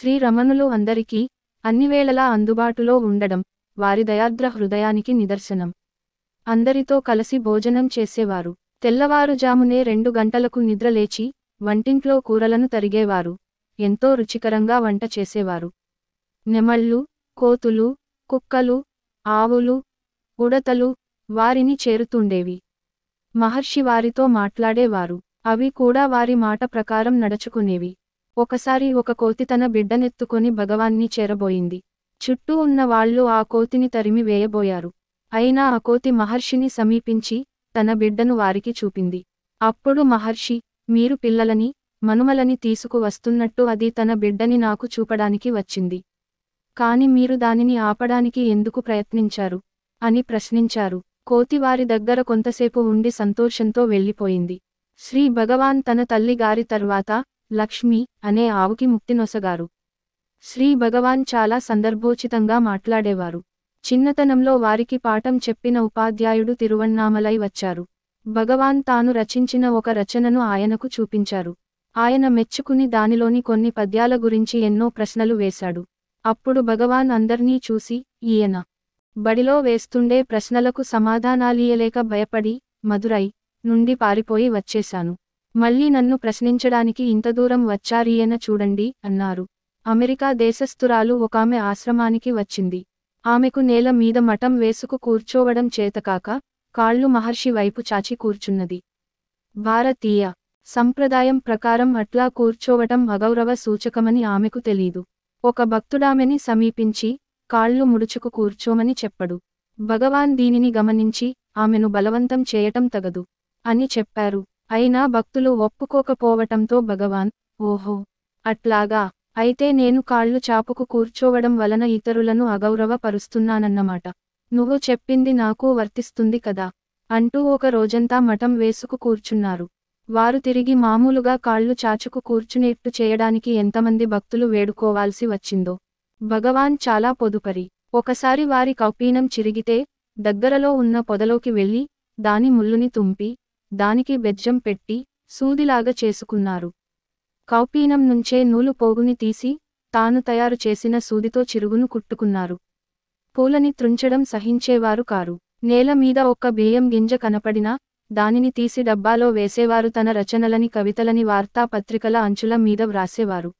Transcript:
శ్రీరమణులు అందరికీ అన్నివేళలా అందుబాటులో ఉండడం వారి దయార్ద్ర హృదయానికి నిదర్శనం. అందరితో కలిసి భోజనం చేసేవారు. తెల్లవారుజామునే 2 గంటలకు నిద్రలేచి వంటింట్లో కూరలను తరిగేవారు. ఎంతో రుచికరంగా వంట చేసేవారు. నెమళ్ళు, కోతులు, కుక్కలు, ఆవులు, ఉడతలు వారిని చేరుతుండేవి. మహర్షి వారితో మాట్లాడేవారు. అవి కూడా వారి మాట ప్రకారం నడుచుకునేవి. ఒకసారి ఒక కోతి తన బిడ్డనెత్తుకొని భగవాన్ని చేరబోయింది. చుట్టూ ఉన్న వాళ్ళు ఆ కోతిని తరిమి వేయబోయారు. అయినా ఆ కోతి మహర్షిని సమీపించి తన బిడ్డను వారికి చూపింది. అప్పుడు మహర్షి, మీరు పిల్లలని, మనుమలని తీసుకు వస్తున్నట్టు అది తన బిడ్డని నాకు చూపడానికి వచ్చింది. కాని మీరు దానిని ఆపడానికి ఎందుకు ప్రయత్నించారు అని ప్రశ్నించారు. కోతి వారి దగ్గర కొంతసేపు ఉండి సంతోషంతో వెళ్ళిపోయింది. శ్రీ భగవాన్ తన తల్లి గారి తర్వాత లక్ష్మి అనే ఆవుకి ముక్తినొసగారు. శ్రీ భగవాన్ చాలా సందర్భోచితంగా మాట్లాడేవారు. చిన్నతనంలో వారికి పాఠం చెప్పిన ఉపాధ్యాయుడు తిరువణ్ణామలై వచ్చారు. భగవాన్ తాను రచించిన ఒక రచనను ఆయనకు చూపించారు. ఆయన మెచ్చుకుని దానిలోని కొన్ని పద్యాల గురించి ఎన్నో ప్రశ్నలు వేశాడు. అప్పుడు భగవాన్ అందర్నీ చూసి, ఈయన బడిలో వేస్తుండే ప్రశ్నలకు సమాధానాలియలేక భయపడి మదురై నుండి పారిపోయి వచ్చేశాను. మళ్ళీ నన్ను ప్రశ్నించడానికి ఇంత దూరం వచ్చారీయన చూడండి అన్నారు. అమెరికా దేశస్థురాలు ఒకామె ఆశ్రమానికి వచ్చింది. ఆమెకు నేల మీద మఠం వేసుకు కూర్చోవడం చేతకాక కాళ్ళు మహర్షి వైపు చాచి కూర్చున్నది. భారతీయ సంప్రదాయం ప్రకారం అట్లా కూర్చోవటం అగౌరవ సూచకమని ఆమెకు తెలీదు. ఒక భక్తుడామెని సమీపించి కాళ్ళు ముడుచుకు కూర్చోమని చెప్పడు. భగవాన్ దీనిని గమనించి ఆమెను బలవంతం చేయటం తగదు అని చెప్పారు. అయినా భక్తులు ఒప్పుకోకపోవటంతో భగవాన్, ఓహో అట్లాగా, అయితే నేను కాళ్ళు చాపుకు కూర్చోవడం వలన ఇతరులను అగౌరవ పరుస్తున్నానన్నమాట. నువ్వు చెప్పింది నాకు వర్తిస్తుంది కదా అంటూ ఒక రోజంతా మఠం వేసుకు కూర్చున్నారు. వారు తిరిగి మామూలుగా కాళ్ళు చాచుకు కూర్చునేట్టు చేయడానికి ఎంతమంది భక్తులు వేడుకోవాల్సి వచ్చిందో. భగవాన్ చాలా పొదుపరి. ఒకసారి వారి కౌపీనం చిరిగితే దగ్గరలో ఉన్న పొదలోకి వెళ్ళి దాని ముల్లుని తుంపి దానికి బెజ్జం పెట్టి సూదిలాగా చేసుకున్నారు. కౌపీనం నుంచే నూలు పోగుని తీసి తాను తయారు చేసిన సూదితో చిరుగును కుట్టుకున్నారు. పూలని త్రుంచడం సహించేవారు కారు. నేల మీద ఒక్క బియ్యం గింజ కనపడినా దానిని తీసి డబ్బాలో వేసేవారు. తన రచనలని, కవితలని వార్తాపత్రికల అంచుల మీద వ్రాసేవారు.